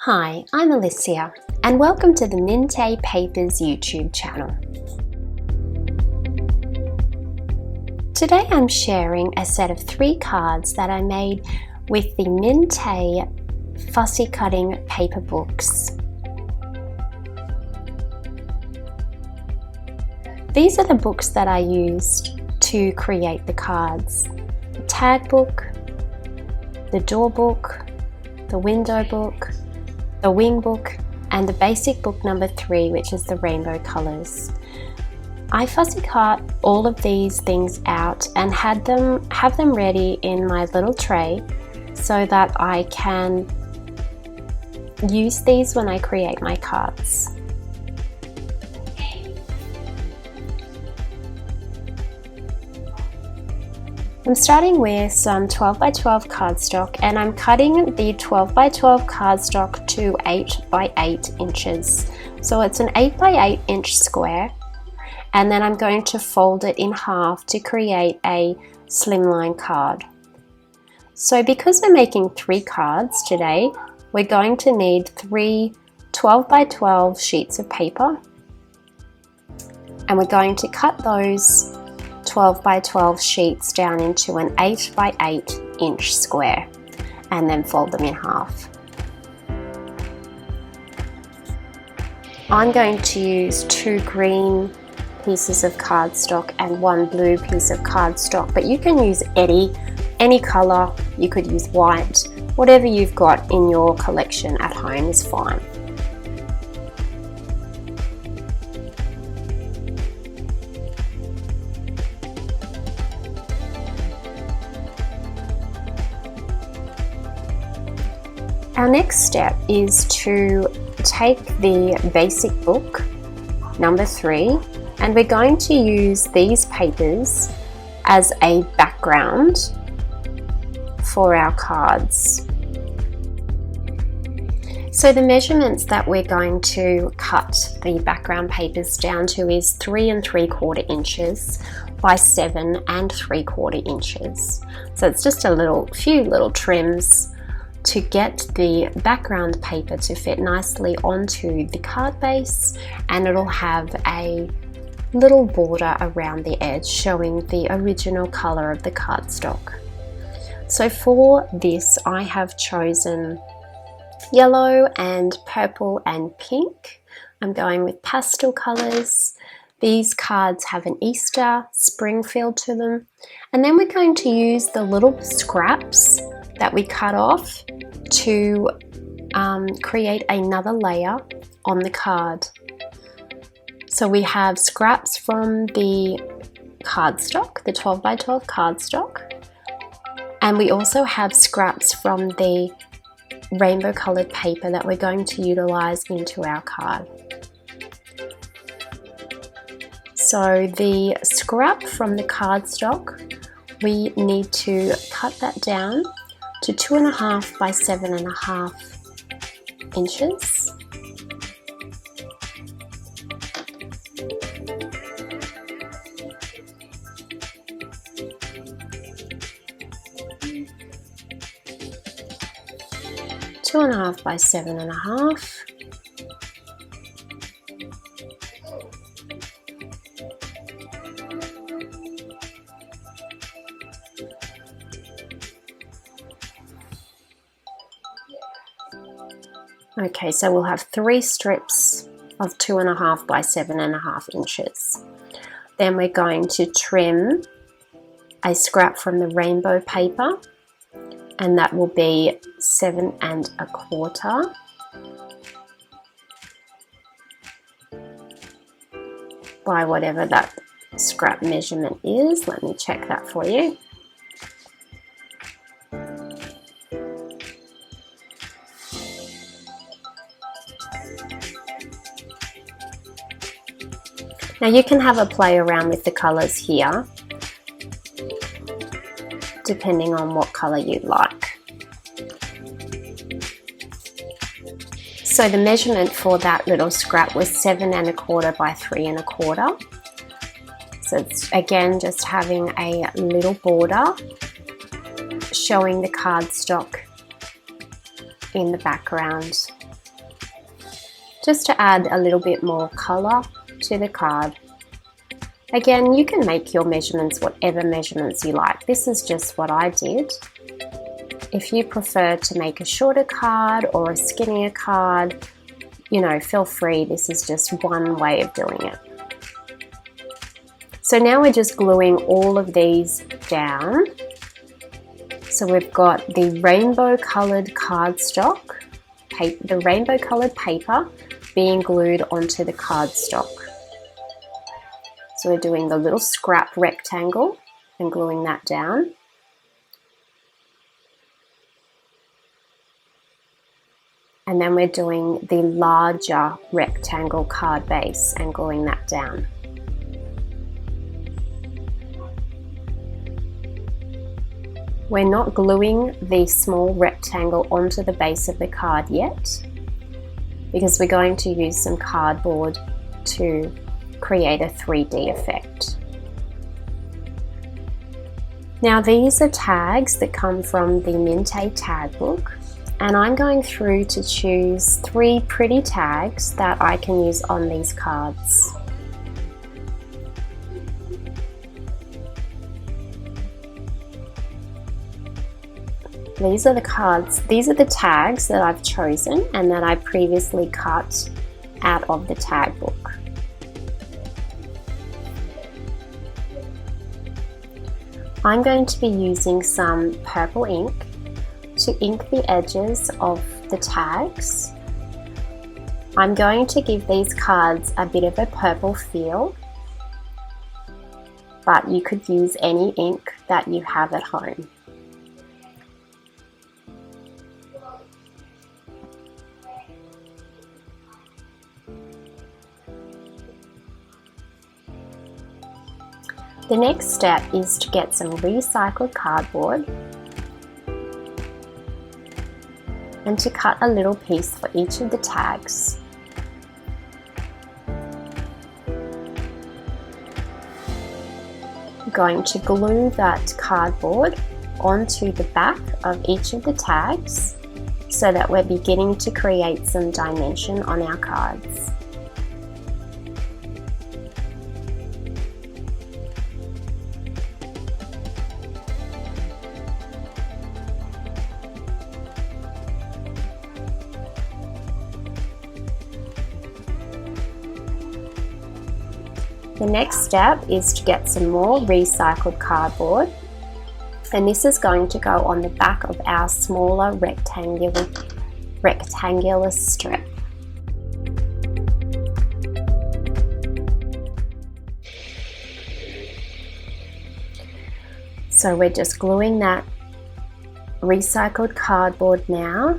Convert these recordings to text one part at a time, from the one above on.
Hi, I'm Alicia and welcome to the Mintay Papers YouTube channel. Today I'm sharing a set of 3 cards that I made with the Mintay fussy cutting paper books. These are the books that I used to create the cards. The tag book, the door book, the window book, the wing book, and the basic book number 3, which is the rainbow colors. I fussy cut all of these things out and have them ready in my little tray so that I can use these when I create my cards. I'm starting with some 12 by 12 cardstock, and I'm cutting the 12 by 12 cardstock to 8 by 8 inches. So it's an 8 by 8 inch square, and then I'm going to fold it in half to create a slimline card. So because we're making 3 cards today, we're going to need 3 12 by 12 sheets of paper, and we're going to cut those 12 by 12 sheets down into an 8 by 8 inch square and then fold them in half. I'm going to use 2 green pieces of cardstock and 1 blue piece of cardstock, but you can use any color. You could use white. Whatever you've got in your collection at home is fine. Our next step is to take the basic book, number 3, and we're going to use these papers as a background for our cards. So the measurements that we're going to cut the background papers down to is 3 3/4 inches by 7 3/4 inches. So it's just a few little trims to get the background paper to fit nicely onto the card base, and it'll have a little border around the edge showing the original color of the cardstock. So for this I have chosen yellow and purple and pink. I'm going with pastel colors. These cards have an Easter spring feel to them, and then we're going to use the little scraps that we cut off to create another layer on the card. So we have scraps from the cardstock, the 12 by 12 cardstock, and we also have scraps from the rainbow colored paper that we're going to utilize into our card. So the scrap from the cardstock, we need to cut that down to 2.5 by 7.5 inches. Two and a half by 7.5. Okay, so we'll have 3 strips of 2.5 by 7.5 inches. Then we're going to trim a scrap from the rainbow paper, and that will be 7 1/4. By whatever that scrap measurement is. Let me check that for you. Now you can have a play around with the colors here, depending on what color you like. So the measurement for that little scrap was 7 1/4 by 3 1/4. So it's again just having a little border showing the cardstock in the background, just to add a little bit more colour to the card. Again, you can make your measurements whatever measurements you like. This is just what I did. If you prefer to make a shorter card or a skinnier card, you know, feel free. This is just one way of doing it. So now we're just gluing all of these down. So we've got the rainbow coloured cardstock, the rainbow coloured paper being glued onto the cardstock. So we're doing the little scrap rectangle and gluing that down. And then we're doing the larger rectangle card base and gluing that down. We're not gluing the small rectangle onto the base of the card yet, because we're going to use some cardboard to create a 3D effect. Now these are tags that come from the Mintay tag book, and I'm going through to choose 3 pretty tags that I can use on these cards. These are the tags that I've chosen and that I previously cut out of the tag book. I'm going to be using some purple ink to ink the edges of the tags. I'm going to give these cards a bit of a purple feel, but you could use any ink that you have at home. The next step is to get some recycled cardboard and to cut a little piece for each of the tags. I'm going to glue that cardboard onto the back of each of the tags so that we're beginning to create some dimension on our cards. The next step is to get some more recycled cardboard, and this is going to go on the back of our smaller rectangular strip. So we're just gluing that recycled cardboard now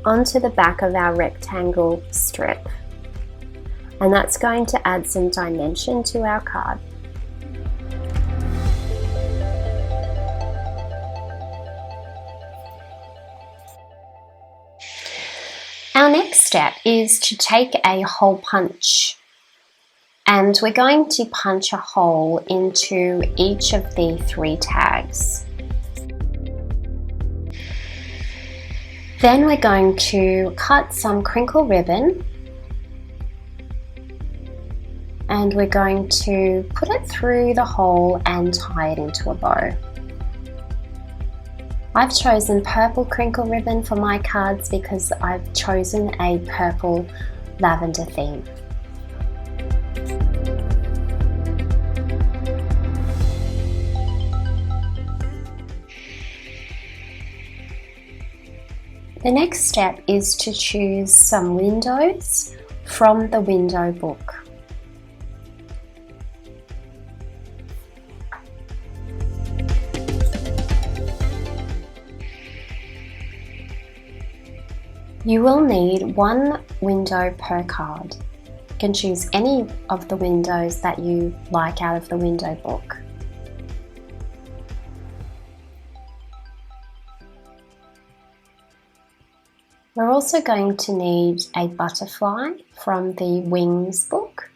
onto the back of our rectangle strip. And that's going to add some dimension to our card. Our next step is to take a hole punch, and we're going to punch a hole into each of the 3 tags. Then we're going to cut some crinkle ribbon, and we're going to put it through the hole and tie it into a bow. I've chosen purple crinkle ribbon for my cards because I've chosen a purple lavender theme. The next step is to choose some windows from the window book. You will need 1 window per card. You can choose any of the windows that you like out of the window book. We're also going to need a butterfly from the wings book.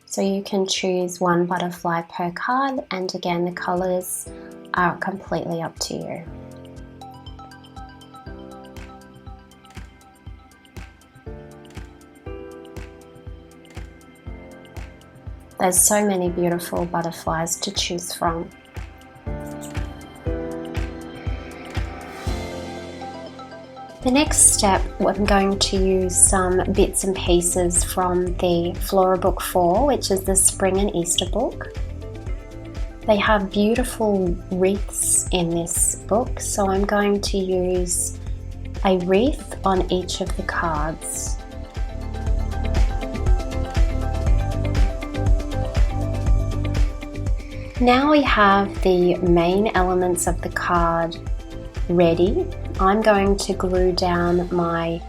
So you can choose 1 butterfly per card, and again the colours are completely up to you. There's so many beautiful butterflies to choose from. The next step, I'm going to use some bits and pieces from the Flora Book 4, which is the Spring and Easter book. They have beautiful wreaths in this book, so I'm going to use a wreath on each of the cards. Now we have the main elements of the card ready. I'm going to glue down my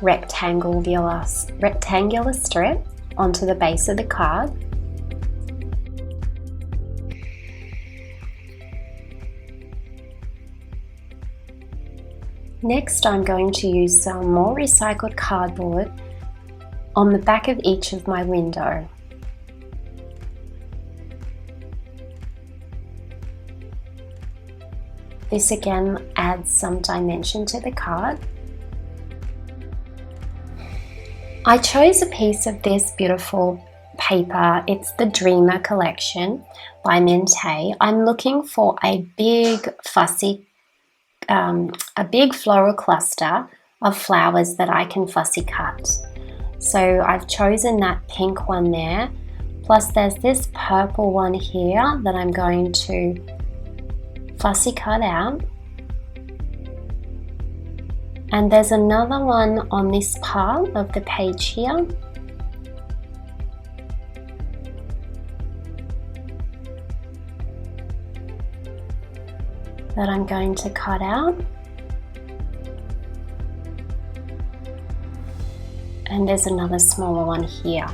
rectangular strip onto the base of the card. Next, I'm going to use some more recycled cardboard on the back of each of my window. This again adds some dimension to the card. I chose a piece of this beautiful paper. It's the Dreamer collection by Mintay. I'm looking for a big fussy, a big floral cluster of flowers that I can fussy cut. So I've chosen that pink one there. Plus there's this purple one here that I'm going to fussy cut out, and there's another one on this part of the page here. That I'm going to cut out, and there's another smaller one here.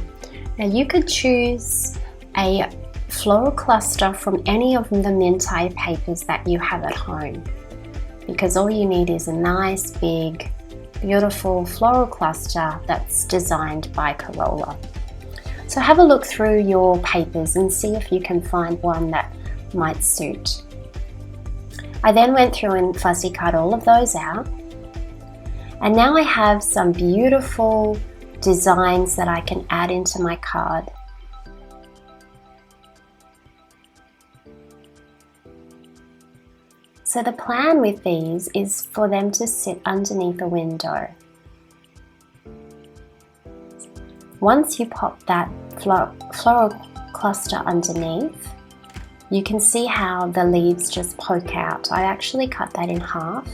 Now you could choose a floral cluster from any of the Mintay papers that you have at home, because all you need is a nice big beautiful floral cluster that's designed by Corolla. So have a look through your papers and see if you can find one that might suit. I then went through and fussy cut all of those out, and now I have some beautiful designs that I can add into my card. So the plan with these is for them to sit underneath a window. Once you pop that floral cluster underneath, you can see how the leaves just poke out. I actually cut that in half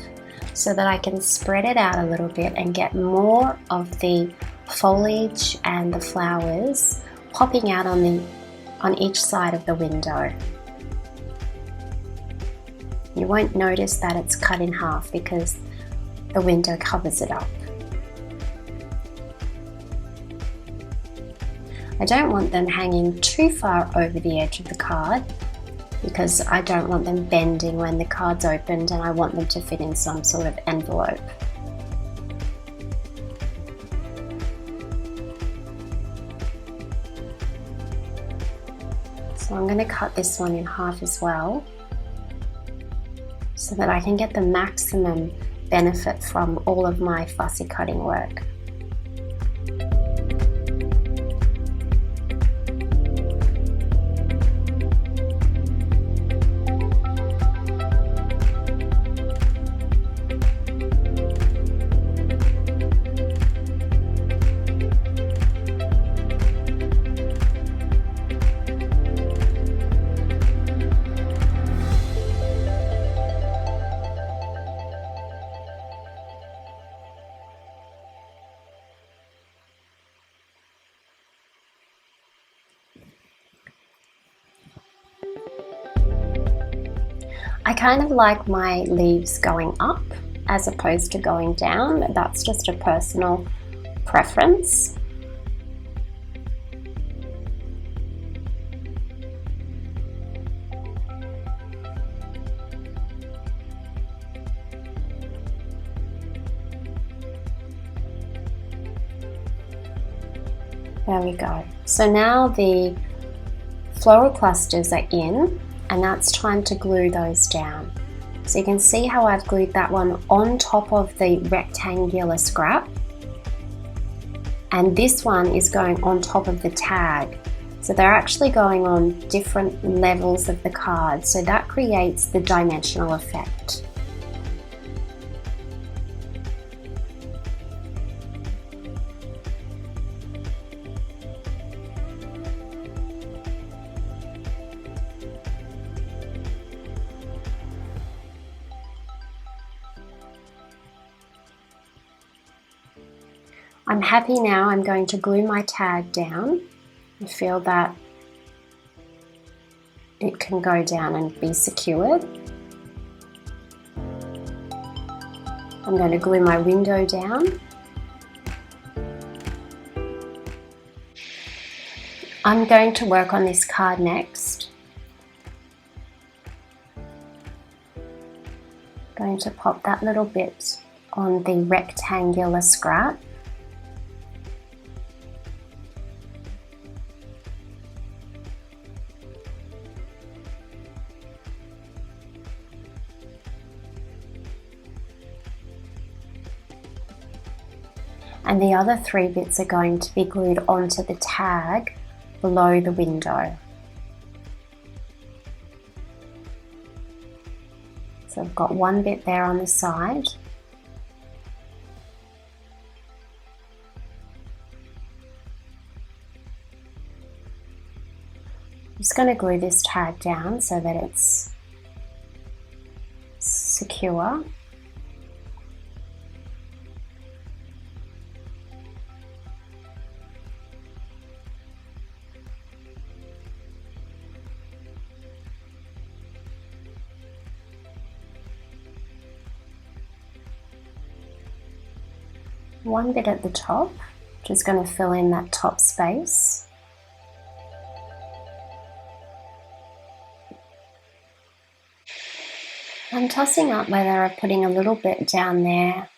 so that I can spread it out a little bit and get more of the foliage and the flowers popping out on each side of the window. You won't notice that it's cut in half because the window covers it up. I don't want them hanging too far over the edge of the card because I don't want them bending when the card's opened, and I want them to fit in some sort of envelope. So I'm going to cut this one in half as well, so that I can get the maximum benefit from all of my fussy cutting work. I kind of like my leaves going up as opposed to going down. That's just a personal preference. There we go. So now the floral clusters are in, and that's time to glue those down. So you can see how I've glued that one on top of the rectangular scrap, and this one is going on top of the tag. So they're actually going on different levels of the card, so that creates the dimensional effect. I'm happy now. I'm going to glue my tag down. I feel that it can go down and be secured. I'm going to glue my window down. I'm going to work on this card next. Going to pop that little bit on the rectangular scrap. And the other 3 bits are going to be glued onto the tag below the window. So I've got 1 bit there on the side. I'm just going to glue this tag down so that it's secure. One bit at the top, just going to fill in that top space. I'm tossing up whether I'm putting a little bit down there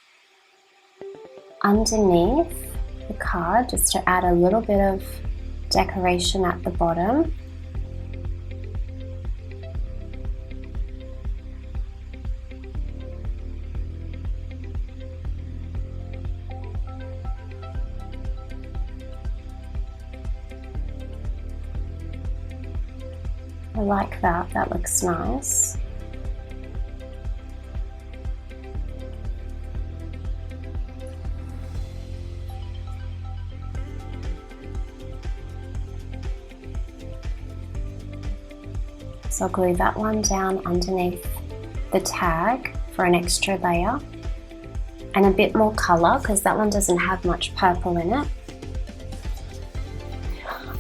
underneath the card just to add a little bit of decoration at the bottom. I like that, that looks nice. So I'll glue that one down underneath the tag for an extra layer and a bit more colour because that one doesn't have much purple in it.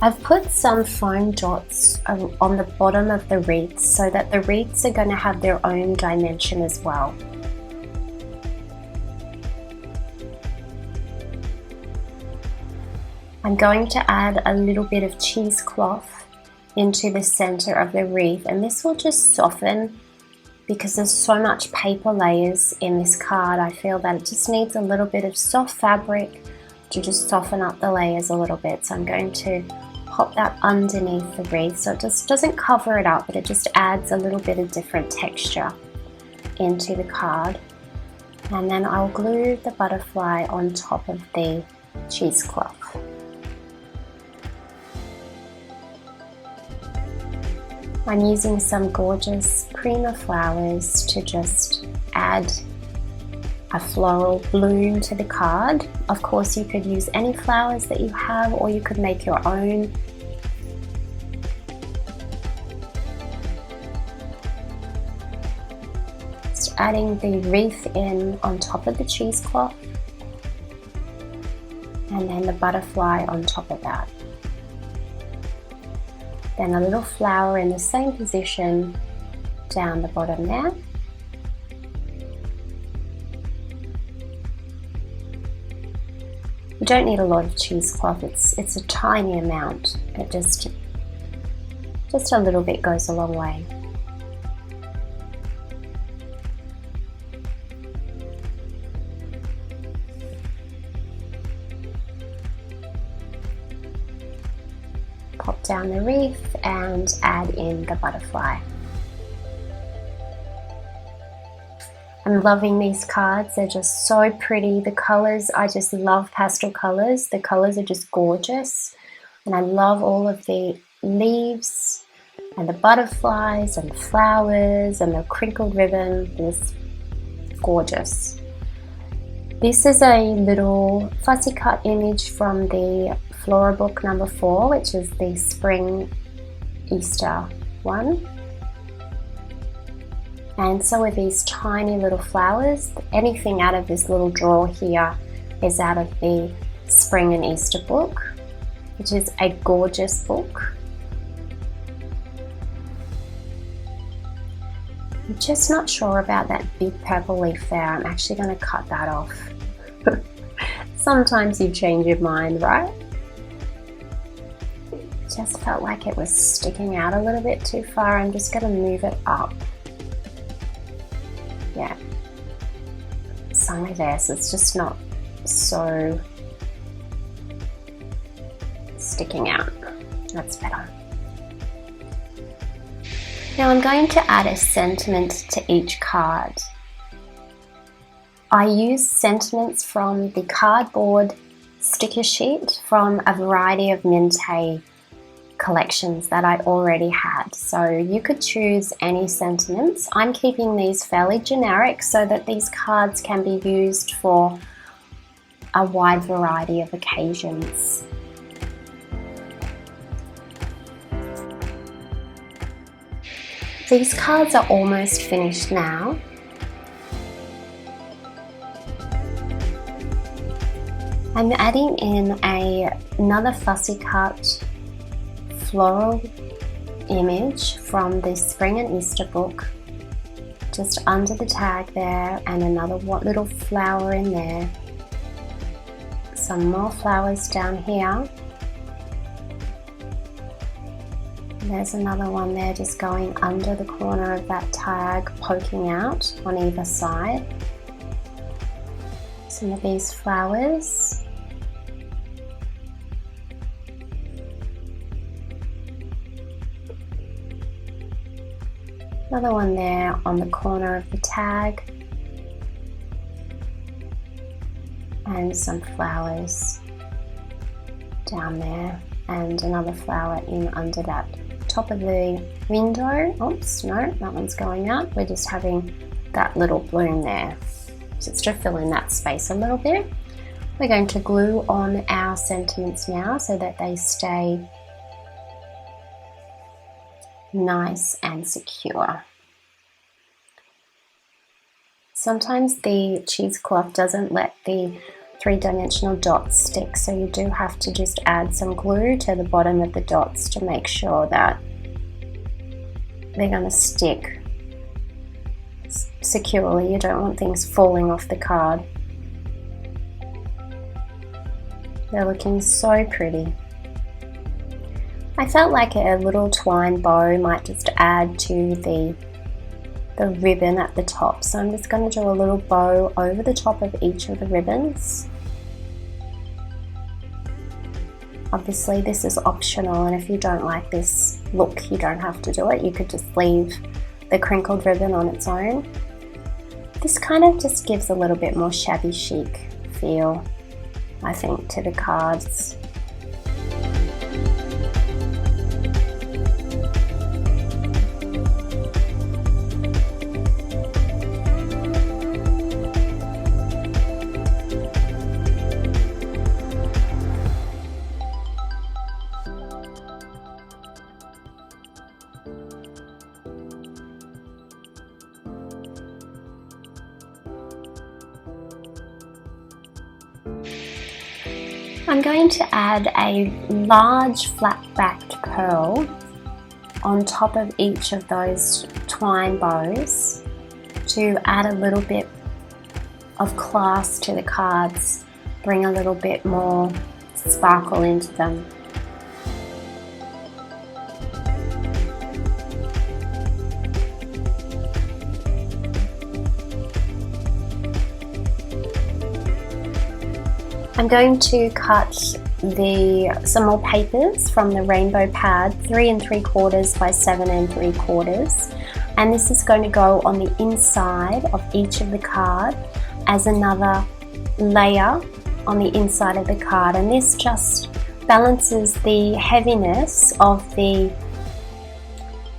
I've put some foam dots on the bottom of the wreaths so that the wreaths are going to have their own dimension as well. I'm going to add a little bit of cheesecloth into the center of the wreath, and this will just soften because there's so much paper layers in this card. I feel that it just needs a little bit of soft fabric to just soften up the layers a little bit. So I'm going to pop that underneath the wreath so it just doesn't cover it up, but it just adds a little bit of different texture into the card. And then I'll glue the butterfly on top of the cheesecloth. I'm using some gorgeous Prima flowers to just add a floral bloom to the card. Of course, you could use any flowers that you have, or you could make your own. Just adding the wreath in on top of the cheesecloth, and then the butterfly on top of that. Then a little flower in the same position down the bottom there. You don't need a lot of cheesecloth, it's a tiny amount. It just a little bit goes a long way. Pop down the wreath and add in the butterfly. I'm loving these cards, they're just so pretty. The colors, I just love pastel colors. The colors are just gorgeous. And I love all of the leaves and the butterflies and the flowers and the crinkled ribbon. It's gorgeous. This is a little fussy cut image from the Flora Book number 4, which is the spring Easter one. And so are these tiny little flowers. Anything out of this little drawer here is out of the Spring and Easter book, which is a gorgeous book. I'm just not sure about that big purple leaf there. I'm actually going to cut that off. Sometimes you change your mind, right? Just felt like it was sticking out a little bit too far. I'm just going to move it up. Yeah, somewhere there, so it's just not so sticking out. That's better. Now I'm going to add a sentiment to each card. I use sentiments from the cardboard sticker sheet from a variety of Mintay collections that I already had. So you could choose any sentiments. I'm keeping these fairly generic so that these cards can be used for a wide variety of occasions. These cards are almost finished now. I'm adding in another fussy cut floral image from the Spring and Easter book, just under the tag there, and another little flower in there. Some more flowers down here. There's another one there just going under the corner of that tag, poking out on either side. Some of these flowers. Another one there on the corner of the tag. And some flowers down there. And another flower in under that top of the window. Oops, no, that one's going out. We're just having that little bloom there. Just to fill in that space a little bit. We're going to glue on our sentiments now so that they stay nice and secure. Sometimes the cheesecloth doesn't let the three-dimensional dots stick, so you do have to just add some glue to the bottom of the dots to make sure that they're going to stick securely. You don't want things falling off the card. They're looking so pretty. I felt like a little twine bow might just add to the ribbon at the top, so I'm just going to do a little bow over the top of each of the ribbons. Obviously this is optional, and if you don't like this look you don't have to do it. You could just leave the crinkled ribbon on its own. This kind of just gives a little bit more shabby chic feel, I think, to the cards. I'm going to add a large flat-backed curl on top of each of those twine bows to add a little bit of class to the cards, bring a little bit more sparkle into them. I'm going to cut some more papers from the rainbow pad, 3 3/4 by 7 3/4, and this is going to go on the inside of each of the card as another layer on the inside of the card, and this just balances the heaviness of the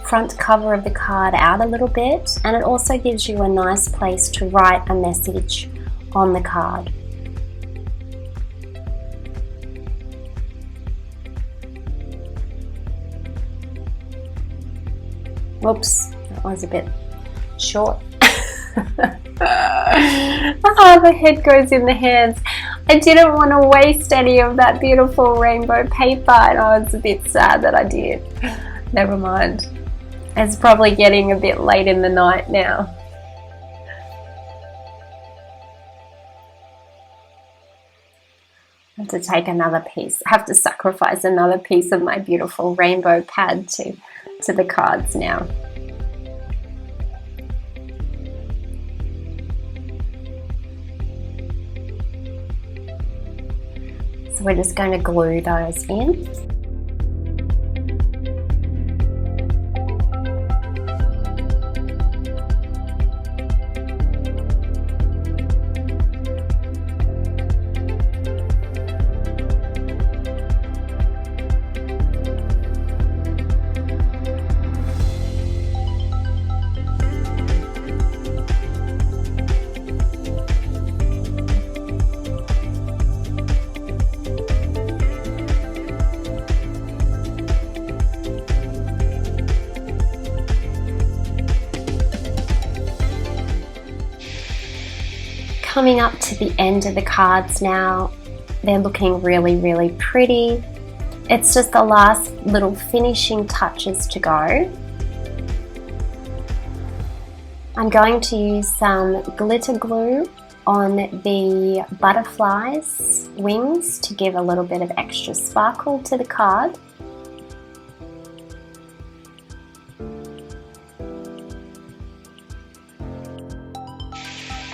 front cover of the card out a little bit, and it also gives you a nice place to write a message on the card. Whoops, that was a bit short. Oh, the head goes in the hands. I didn't want to waste any of that beautiful rainbow paper, and I was a bit sad that I did. Never mind. It's probably getting a bit late in the night now. I have to take another piece. I have to sacrifice another piece of my beautiful rainbow pad to the cards now. So we're just going to glue those in. Coming up to the end of the cards now. They're looking really, really pretty. It's just the last little finishing touches to go. I'm going to use some glitter glue on the butterfly's wings to give a little bit of extra sparkle to the card.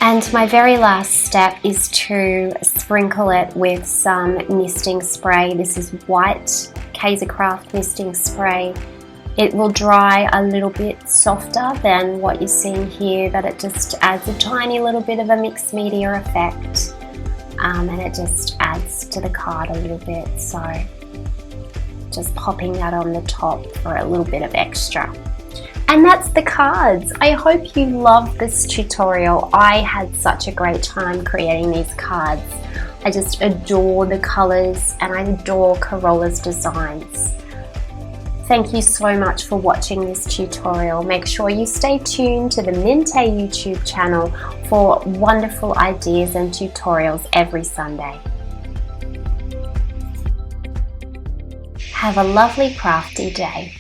And my very last step is to sprinkle it with some misting spray. This is white Craft misting spray. It will dry a little bit softer than what you're seeing here, but it just adds a tiny little bit of a mixed media effect, and it just adds to the card a little bit. So just popping that on the top for a little bit of extra. And that's the cards. I hope you loved this tutorial. I had such a great time creating these cards. I just adore the colors and I adore Carola's designs. Thank you so much for watching this tutorial. Make sure you stay tuned to the Mintay YouTube channel for wonderful ideas and tutorials every Sunday. Have a lovely crafty day.